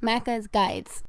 Macca's Guides.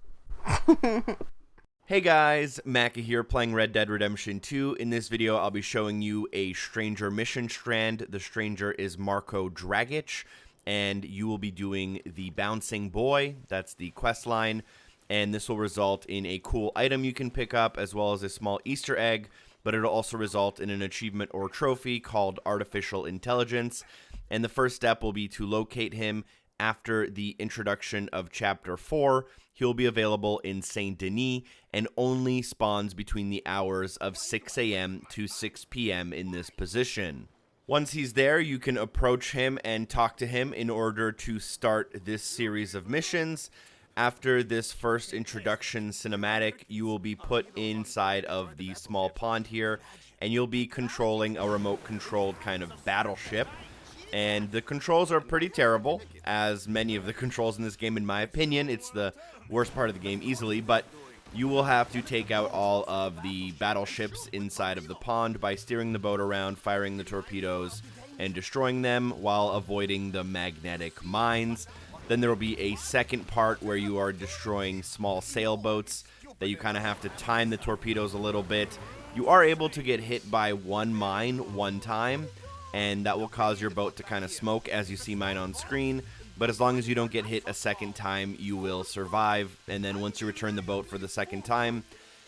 Hey guys, Macca here playing Red Dead Redemption 2. In this video, I'll be showing you a stranger mission strand. The stranger is Marko Dragic, and you will be doing the Bouncing Boy. That's the quest line, and this will result in a cool item you can pick up, as well as a small Easter egg, but it'll also result in an achievement or trophy called Artificial Intelligence. And the first step will be to locate him. After the introduction of Chapter 4, he'll be available in Saint Denis and only spawns between the hours of 6 a.m. to 6 p.m. in this position. Once he's there, you can approach him and talk to him in order to start this series of missions. After this first introduction cinematic, you will be put inside of the small pond here, and you'll be controlling a remote-controlled kind of battleship. And the controls are pretty terrible, as many of the controls in this game, in my opinion. It's the worst part of the game easily, but you will have to take out all of the battleships inside of the pond by steering the boat around, firing the torpedoes, and destroying them while avoiding the magnetic mines. Then there will be a second part where you are destroying small sailboats that you kind of have to time the torpedoes a little bit. You are able to get hit by one mine one time, and that will cause your boat to kind of smoke, as you see mine on screen. But as long as you don't get hit a second time, you will survive. And then once you return the boat for the second time,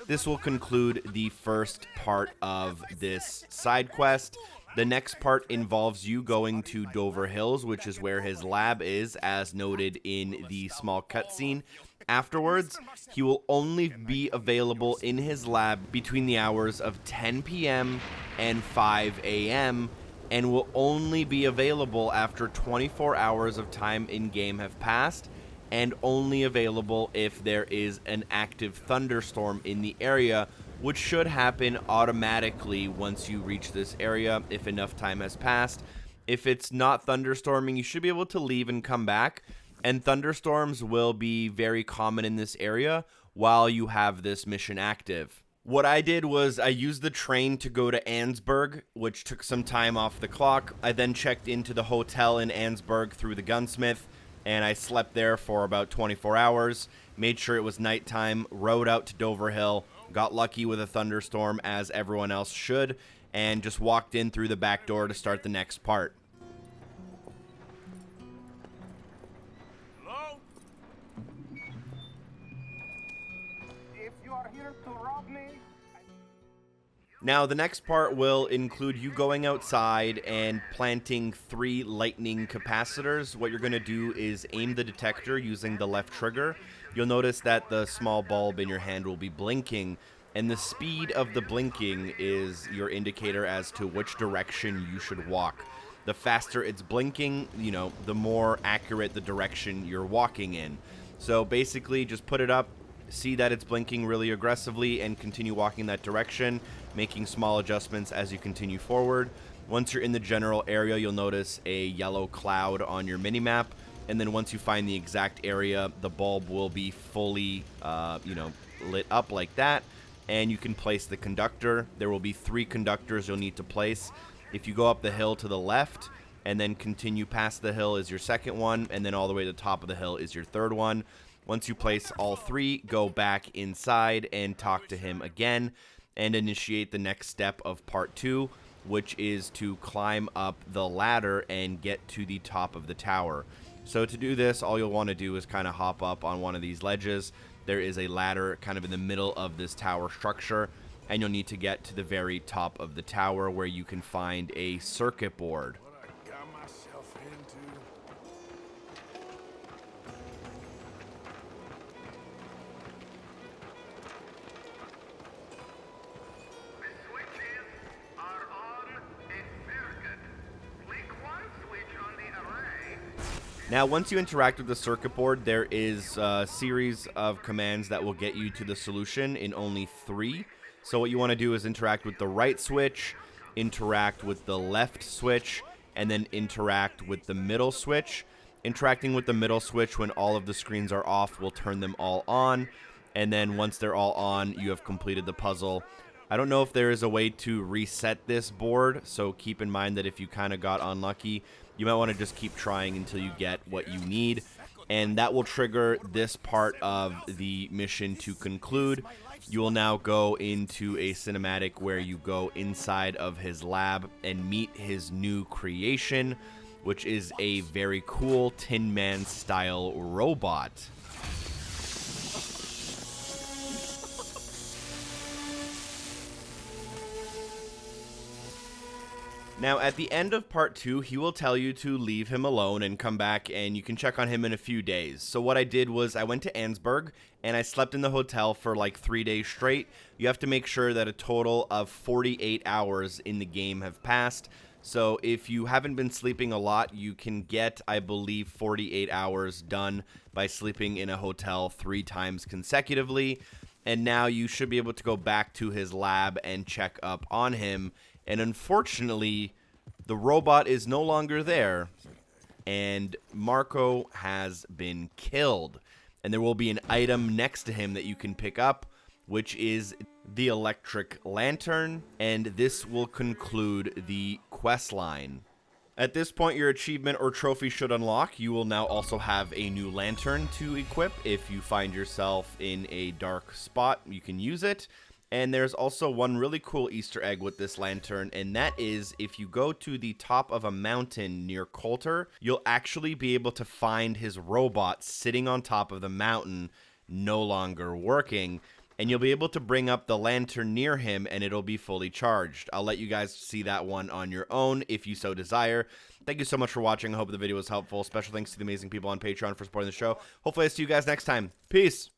this will conclude the first part of this side quest. The next part involves you going to Doverhill, which is where his lab is, as noted in the small cutscene. Afterwards, he will only be available in his lab between the hours of 10 p.m. and 5 a.m., and will only be available after 24 hours of time in-game have passed, and only available if there is an active thunderstorm in the area, which should happen automatically once you reach this area if enough time has passed. If it's not thunderstorming, you should be able to leave and come back, and thunderstorms will be very common in this area while you have this mission active. What I did was I used the train to go to Annesburg, which took some time off the clock. I then checked into the hotel in Annesburg through the gunsmith, and I slept there for about 24 hours, made sure it was nighttime, rode out to Doverhill, got lucky with a thunderstorm as everyone else should, and just walked in through the back door to start the next part. Hello? If you are here to rob me, Now, the next part will include you going outside and planting 3 lightning capacitors. What you're going to do is aim the detector using the left trigger. You'll notice that the small bulb in your hand will be blinking, and the speed of the blinking is your indicator as to which direction you should walk. The faster it's blinking, the more accurate the direction you're walking in. So basically, just put it up, see that it's blinking really aggressively, and continue walking that direction, making small adjustments as you continue forward. Once you're in the general area, you'll notice a yellow cloud on your minimap, and then once you find the exact area, the bulb will be fully lit up like that, and you can place the conductor. There will be 3 conductors you'll need to place. If you go up the hill to the left and then continue past the hill is your second one, and then all the way to the top of the hill is your third one. Once you place all 3, go back inside and talk to him again and initiate the next step of part 2, which is to climb up the ladder and get to the top of the tower. So to do this, all you'll want to do is kind of hop up on one of these ledges. There is a ladder kind of in the middle of this tower structure, and you'll need to get to the very top of the tower where you can find a circuit board. what I got myself into. The switches are on and very good. Click one switch on the array. Now, once you interact with the circuit board, there is a series of commands that will get you to the solution in only 3. So what you want to do is interact with the right switch, interact with the left switch, and then interact with the middle switch. Interacting with the middle switch when all of the screens are off will turn them all on, and then once they're all on, you have completed the puzzle. I don't know if there is a way to reset this board, so keep in mind that if you kind of got unlucky, you might want to just keep trying until you get what you need. and that will trigger this part of the mission to conclude. You will now go into a cinematic where you go inside of his lab and meet his new creation, which is a very cool Tin Man style robot. Now, at the end of part 2, he will tell you to leave him alone and come back, and you can check on him in a few days. So what I did was I went to Annesburg, and I slept in the hotel for like 3 days straight. You have to make sure that a total of 48 hours in the game have passed. So if you haven't been sleeping a lot, you can get, I believe, 48 hours done by sleeping in a hotel 3 times consecutively. And now you should be able to go back to his lab and check up on him. And unfortunately, the robot is no longer there, and Marko has been killed. And there will be an item next to him that you can pick up, which is the electric lantern, and this will conclude the quest line. At this point, your achievement or trophy should unlock. You will now also have a new lantern to equip. If you find yourself in a dark spot, you can use it. And there's also one really cool Easter egg with this lantern, and that is if you go to the top of a mountain near Coulter, you'll actually be able to find his robot sitting on top of the mountain, no longer working, and you'll be able to bring up the lantern near him, and it'll be fully charged. I'll let you guys see that one on your own if you so desire. Thank you so much for watching. I hope the video was helpful. Special thanks to the amazing people on Patreon for supporting the show. Hopefully I see you guys next time. Peace!